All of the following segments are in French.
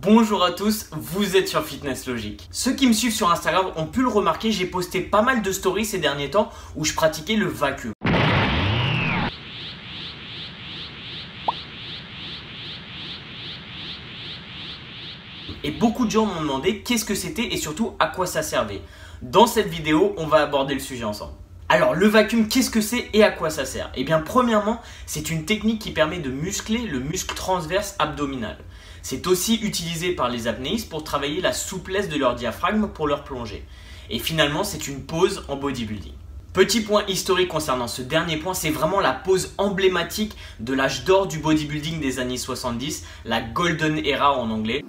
Bonjour à tous, vous êtes sur Fitness Logic. Ceux qui me suivent sur Instagram ont pu le remarquer, j'ai posté pas mal de stories ces derniers temps où je pratiquais le vacuum. Et beaucoup de gens m'ont demandé qu'est-ce que c'était et surtout à quoi ça servait. Dans cette vidéo, on va aborder le sujet ensemble. Alors le vacuum, qu'est-ce que c'est et à quoi ça sert? Eh bien premièrement, c'est une technique qui permet de muscler le muscle transverse abdominal. C'est aussi utilisé par les apnéistes pour travailler la souplesse de leur diaphragme pour leur plongée. Et finalement, c'est une pose en bodybuilding. Petit point historique concernant ce dernier point, c'est vraiment la pose emblématique de l'âge d'or du bodybuilding des années 70, la Golden Era en anglais.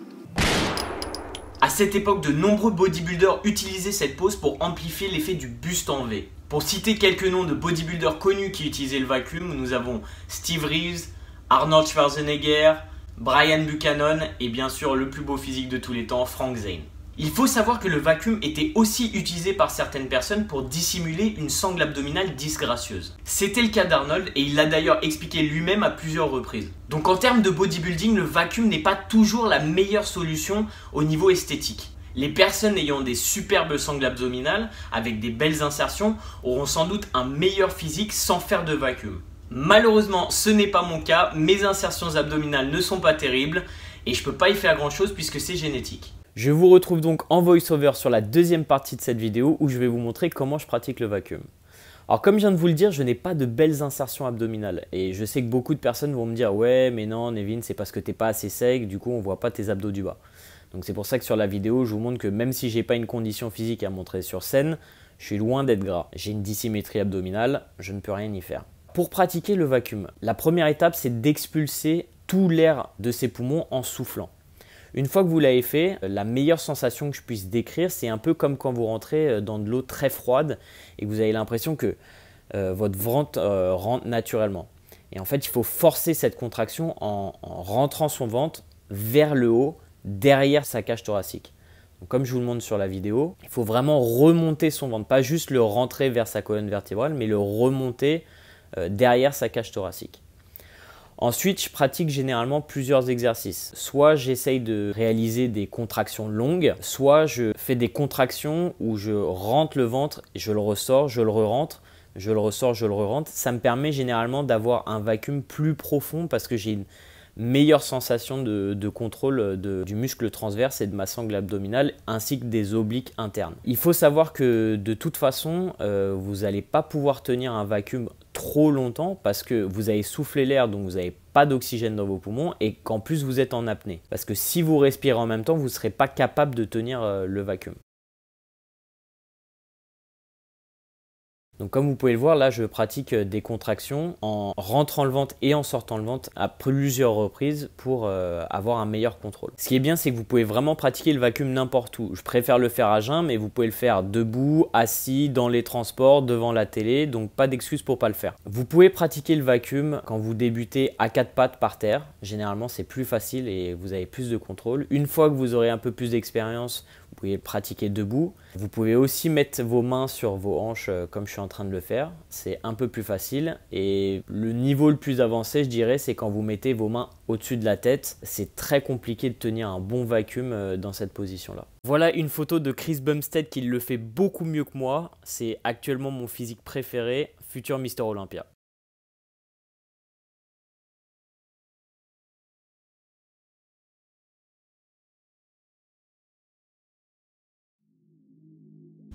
À cette époque, de nombreux bodybuilders utilisaient cette pose pour amplifier l'effet du buste en V. Pour citer quelques noms de bodybuilders connus qui utilisaient le vacuum, nous avons Steve Reeves, Arnold Schwarzenegger, Brian Buchanan et bien sûr le plus beau physique de tous les temps, Frank Zane. Il faut savoir que le vacuum était aussi utilisé par certaines personnes pour dissimuler une sangle abdominale disgracieuse. C'était le cas d'Arnold et il l'a d'ailleurs expliqué lui-même à plusieurs reprises. Donc en termes de bodybuilding, le vacuum n'est pas toujours la meilleure solution au niveau esthétique. Les personnes ayant des superbes sangles abdominales avec des belles insertions auront sans doute un meilleur physique sans faire de vacuum. Malheureusement, ce n'est pas mon cas, mes insertions abdominales ne sont pas terribles et je ne peux pas y faire grand chose puisque c'est génétique. Je vous retrouve donc en voice-over sur la deuxième partie de cette vidéo où je vais vous montrer comment je pratique le vacuum. Alors comme je viens de vous le dire, je n'ai pas de belles insertions abdominales et je sais que beaucoup de personnes vont me dire « Ouais mais non Nevin, c'est parce que tu n'es pas assez sec, du coup on ne voit pas tes abdos du bas ». Donc c'est pour ça que sur la vidéo, je vous montre que même si je n'ai pas une condition physique à montrer sur scène, je suis loin d'être gras. J'ai une dissymétrie abdominale, je ne peux rien y faire. Pour pratiquer le vacuum, la première étape c'est d'expulser tout l'air de ses poumons en soufflant. Une fois que vous l'avez fait, la meilleure sensation que je puisse décrire, c'est un peu comme quand vous rentrez dans de l'eau très froide et que vous avez l'impression que votre ventre rentre naturellement. Et en fait, il faut forcer cette contraction en rentrant son ventre vers le haut, derrière sa cage thoracique. Donc, comme je vous le montre sur la vidéo, il faut vraiment remonter son ventre, pas juste le rentrer vers sa colonne vertébrale, mais le remonter derrière sa cage thoracique. Ensuite, je pratique généralement plusieurs exercices. Soit j'essaye de réaliser des contractions longues, soit je fais des contractions où je rentre le ventre, je le ressors, je le re-rentre, je le ressors, je le re-rentre. Ça me permet généralement d'avoir un vacuum plus profond parce que j'ai une meilleure sensation de contrôle du muscle transverse et de ma sangle abdominale ainsi que des obliques internes. Il faut savoir que de toute façon, vous n'allez pas pouvoir tenir un vacuum trop longtemps parce que vous avez soufflé l'air, donc vous n'avez pas d'oxygène dans vos poumons et qu'en plus vous êtes en apnée. Parce que si vous respirez en même temps, vous ne serez pas capable de tenir le vacuum. Donc comme vous pouvez le voir, là je pratique des contractions en rentrant le ventre et en sortant le ventre à plusieurs reprises pour avoir un meilleur contrôle. Ce qui est bien, c'est que vous pouvez vraiment pratiquer le vacuum n'importe où. Je préfère le faire à jeun, mais vous pouvez le faire debout, assis, dans les transports, devant la télé, donc pas d'excuse pour pas le faire. Vous pouvez pratiquer le vacuum quand vous débutez à quatre pattes par terre. Généralement c'est plus facile et vous avez plus de contrôle. Une fois que vous aurez un peu plus d'expérience, vous pouvez le pratiquer debout. Vous pouvez aussi mettre vos mains sur vos hanches comme je suis en train de le faire. C'est un peu plus facile. Et le niveau le plus avancé, je dirais, c'est quand vous mettez vos mains au-dessus de la tête. C'est très compliqué de tenir un bon vacuum dans cette position-là. Voilà une photo de Chris Bumstead qui le fait beaucoup mieux que moi. C'est actuellement mon physique préféré, futur Mister Olympia.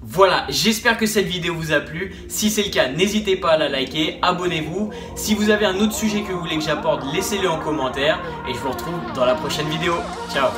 Voilà, j'espère que cette vidéo vous a plu. Si c'est le cas, n'hésitez pas à la liker, abonnez-vous. Si vous avez un autre sujet que vous voulez que j'apporte, laissez-le en commentaire. Et je vous retrouve dans la prochaine vidéo. Ciao!